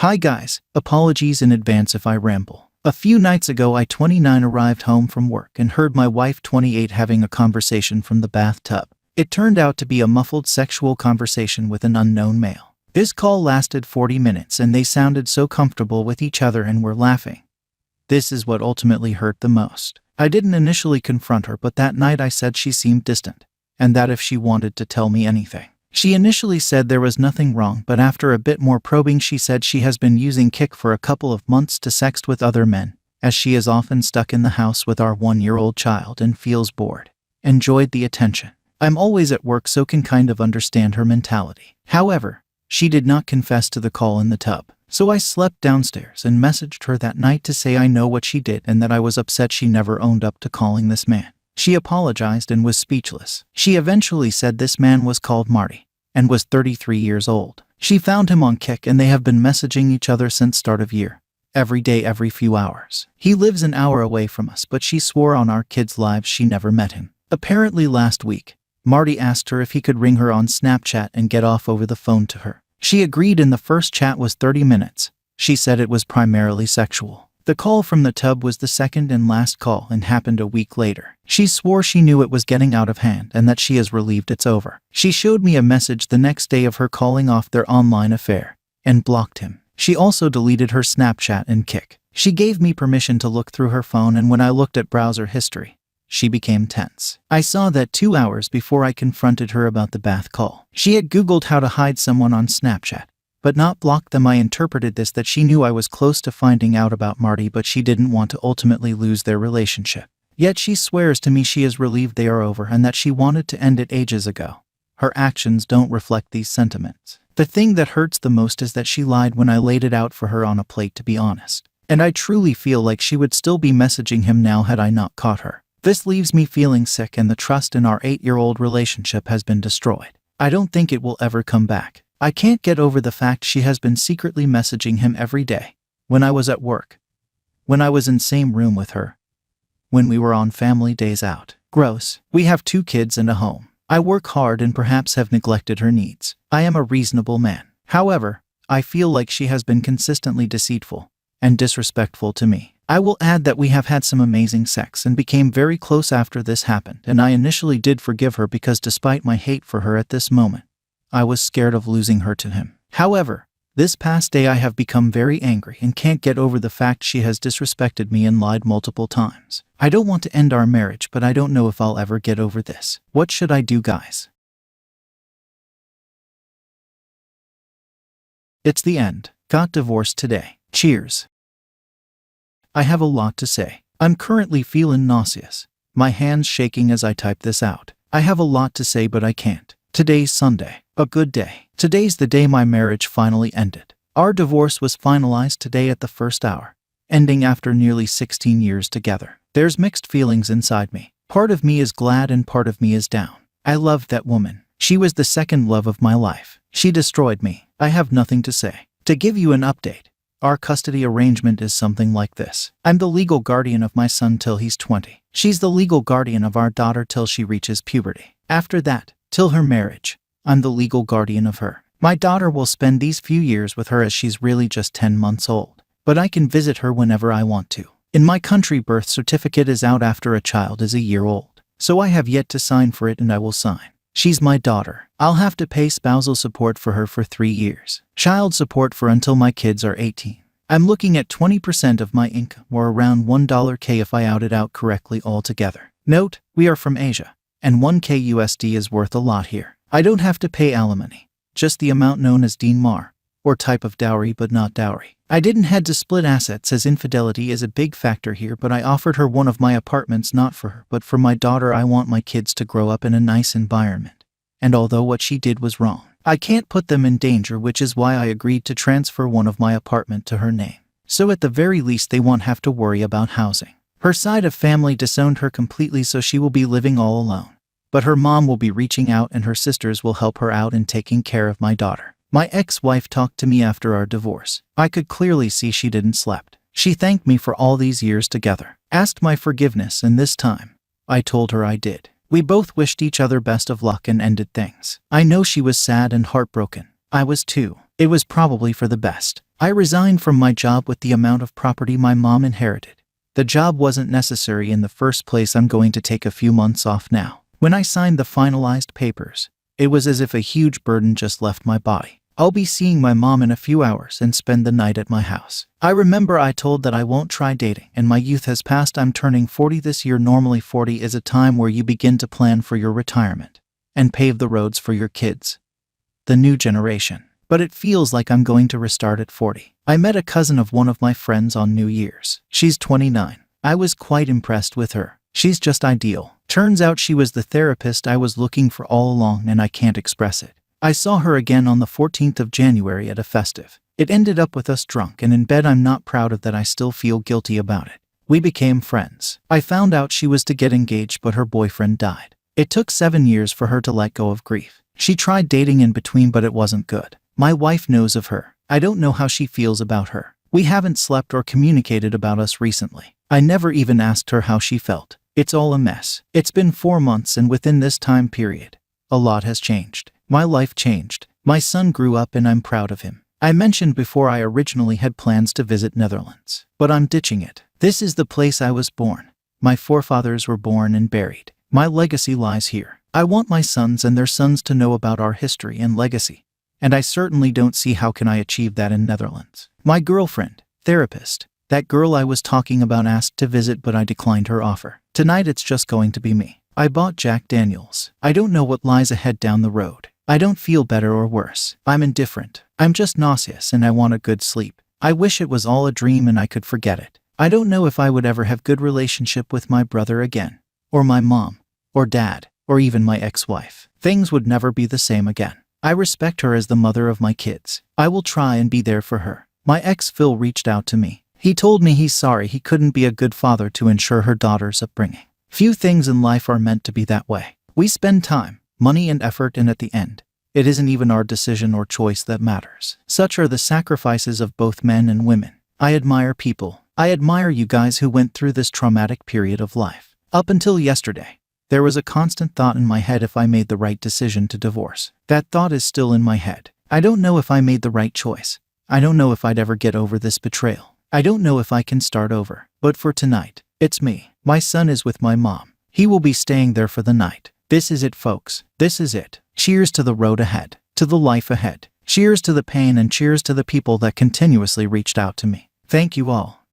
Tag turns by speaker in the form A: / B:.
A: Hi guys, apologies in advance if I ramble. A few nights ago I 29 arrived home from work and heard my wife 28 having a conversation from the bathtub. It turned out to be a muffled sexual conversation with an unknown male. This call lasted 40 minutes and they sounded so comfortable with each other and were laughing. This is what ultimately hurt the most. I didn't initially confront her, but that night I said she seemed distant, and that if she wanted to tell me anything. She initially said there was nothing wrong, but after a bit more probing she said she has been using Kik for a couple of months to sext with other men, as she is often stuck in the house with our 1-year-old child and feels bored. Enjoyed the attention. I'm always at work so can kind of understand her mentality. However, she did not confess to the call in the tub. So I slept downstairs and messaged her that night to say I know what she did and that I was upset she never owned up to calling this man. She apologized and was speechless. She eventually said this man was called Marty and was 33 years old. She found him on Kik and they have been messaging each other since start of year. Every day, every few hours. He lives an hour away from us, but she swore on our kids' lives she never met him. Apparently last week, Marty asked her if he could ring her on Snapchat and get off over the phone to her. She agreed and the first chat was 30 minutes. She said it was primarily sexual. The call from the tub was the second and last call and happened a week later. She swore she knew it was getting out of hand and that she is relieved it's over. She showed me a message the next day of her calling off their online affair and blocked him. She also deleted her Snapchat and Kik. She gave me permission to look through her phone, and when I looked at browser history, she became tense. I saw that 2 hours before I confronted her about the bath call. She had Googled how to hide someone on Snapchat, but not block them. I interpreted this that she knew I was close to finding out about Marty, but she didn't want to ultimately lose their relationship. Yet she swears to me she is relieved they are over and that she wanted to end it ages ago. Her actions don't reflect these sentiments. The thing that hurts the most is that she lied when I laid it out for her on a plate, to be honest. And I truly feel like she would still be messaging him now had I not caught her. This leaves me feeling sick, and the trust in our 8-year-old relationship has been destroyed. I don't think it will ever come back. I can't get over the fact she has been secretly messaging him every day. When I was at work. When I was in same room with her. When we were on family days out. Gross. We have 2 kids and a home. I work hard and perhaps have neglected her needs. I am a reasonable man. However, I feel like she has been consistently deceitful and disrespectful to me. I will add that we have had some amazing sex and became very close after this happened, and I initially did forgive her because despite my hate for her at this moment, I was scared of losing her to him. However, this past day I have become very angry and can't get over the fact she has disrespected me and lied multiple times. I don't want to end our marriage, but I don't know if I'll ever get over this. What should I do, guys? It's the end. Got divorced today. Cheers. I have a lot to say. I'm currently feeling nauseous. My hands shaking as I type this out. I have a lot to say, but I can't. Today's Sunday. A good day. Today's the day my marriage finally ended. Our divorce was finalized today at the first hour, ending after nearly 16 years together. There's mixed feelings inside me. Part of me is glad and part of me is down. I loved that woman. She was the second love of my life. She destroyed me. I have nothing to say. To give you an update, our custody arrangement is something like this. I'm the legal guardian of my son till he's 20. She's the legal guardian of our daughter till she reaches puberty. After that, till her marriage, I'm the legal guardian of her. My daughter will spend these few years with her as she's really just 10 months old. But I can visit her whenever I want to. In my country, birth certificate is out after a child is a year old. So I have yet to sign for it, and I will sign. She's my daughter. I'll have to pay spousal support for her for 3 years. Child support for until my kids are 18. I'm looking at 20% of my income, or around $1K if I out it out correctly altogether. Note, we are from Asia, and 1K USD is worth a lot here. I don't have to pay alimony, just the amount known as dinmar, or type of dowry but not dowry. I didn't had to split assets as infidelity is a big factor here, but I offered her one of my apartments not for her but for my daughter. I want my kids to grow up in a nice environment. And although what she did was wrong, I can't put them in danger, which is why I agreed to transfer one of my apartment to her name. So at the very least they won't have to worry about housing. Her side of family disowned her completely, so she will be living all alone. But her mom will be reaching out and her sisters will help her out in taking care of my daughter. My ex-wife talked to me after our divorce. I could clearly see she didn't slept. She thanked me for all these years together, asked my forgiveness, and this time, I told her I did. We both wished each other best of luck and ended things. I know she was sad and heartbroken. I was too. It was probably for the best. I resigned from my job with the amount of property my mom inherited. The job wasn't necessary in the first place. I'm going to take a few months off now. When I signed the finalized papers, it was as if a huge burden just left my body. I'll be seeing my mom in a few hours and spend the night at my house. I remember I told that I won't try dating, and my youth has passed. I'm turning 40 this year. Normally 40 is a time where you begin to plan for your retirement and pave the roads for your kids, the new generation. But it feels like I'm going to restart at 40. I met a cousin of one of my friends on New Year's. She's 29. I was quite impressed with her. She's just ideal. Turns out she was the therapist I was looking for all along, and I can't express it. I saw her again on the 14th of January at a festive. It ended up with us drunk and in bed. I'm not proud of that. I still feel guilty about it. We became friends. I found out she was to get engaged, but her boyfriend died. It took 7 years for her to let go of grief. She tried dating in between, but it wasn't good. My wife knows of her. I don't know how she feels about her. We haven't slept or communicated about us recently. I never even asked her how she felt. It's all a mess. It's been 4 months, and within this time period, a lot has changed. My life changed. My son grew up, and I'm proud of him. I mentioned before I originally had plans to visit Netherlands, but I'm ditching it. This is the place I was born. My forefathers were born and buried. My legacy lies here. I want my sons and their sons to know about our history and legacy, and I certainly don't see how can I achieve that in Netherlands. My girlfriend, therapist, that girl I was talking about, asked to visit, but I declined her offer. Tonight it's just going to be me. I bought Jack Daniels. I don't know what lies ahead down the road. I don't feel better or worse. I'm indifferent. I'm just nauseous, and I want a good sleep. I wish it was all a dream and I could forget it. I don't know if I would ever have good relationship with my brother again, or my mom, or dad, or even my ex-wife. Things would never be the same again. I respect her as the mother of my kids. I will try and be there for her. My ex Phil reached out to me. He told me he's sorry he couldn't be a good father to ensure her daughter's upbringing. Few things in life are meant to be that way. We spend time, money, and effort, and at the end, it isn't even our decision or choice that matters. Such are the sacrifices of both men and women. I admire people. I admire you guys who went through this traumatic period of life. Up until yesterday, there was a constant thought in my head if I made the right decision to divorce. That thought is still in my head. I don't know if I made the right choice. I don't know if I'd ever get over this betrayal. I don't know if I can start over. But for tonight, it's me. My son is with my mom. He will be staying there for the night. This is it, folks. This is it. Cheers to the road ahead, to the life ahead. Cheers to the pain, and cheers to the people that continuously reached out to me. Thank you all.